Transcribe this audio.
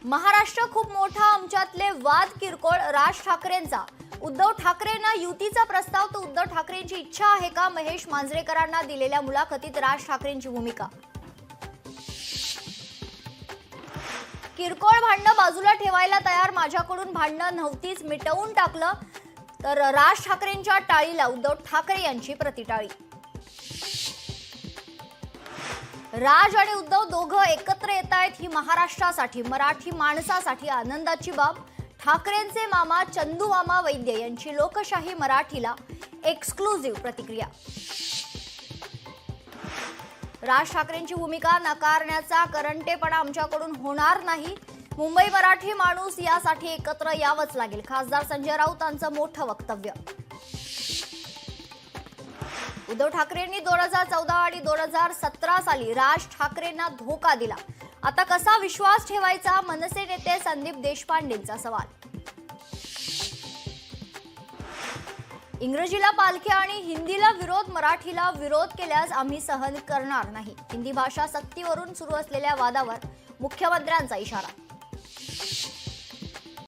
महाराष्ट्र खूप मोठा, आमच्यातले वाद किरकोळ. राज ठाकरेंचा उद्धव ठाकरेंना युतीचा प्रस्ताव, तो उद्धव ठाकरेंची इच्छा आहे का? महेश मांजरेकरांना दिलेल्या मुलाखतीत राज ठाकरेंची भूमिका. किरकोळ भांडणं बाजूला ठेवायला तयार, माझ्याकडून भांडणं नव्हतीच, मिटवून टाकलं. तर राज ठाकरेंच्या टाळीला उद्धव ठाकरे यांची प्रतिटाळी. राज आणि उद्धव दोघं एकत्र येत आहेत ही महाराष्ट्रासाठी, मराठी माणसासाठी आनंदाची बाब. ठाकरेंचे मामा चंदू मामा वैद्य यांची लोकशाही मराठीला एक्सक्लुझिव्ह प्रतिक्रिया. राज ठाकरेंची भूमिका, नकारण्याचा करंटेपणा आमच्याकडून होणार नाही. मुंबई मराठी माणूस यासाठी एकत्र यावंच लागेल. खासदार संजय राऊतांचं मोठं वक्तव्य. उद्धव ठाकरेंनी 2014 आणि 2017 साली राज ठाकरेंना धोका दिला. आता कसा विश्वास ठेवायचा? मनसे नेते संदीप देशपांडेंचा सवाल. इंग्रजीला पालख्या आणि हिंदीला विरोध, मराठीला विरोध केल्यास आम्ही सहन करणार नाही. हिंदी भाषा सक्तीवरून सुरू असलेल्या वादावर मुख्यमंत्र्यांचा इशारा.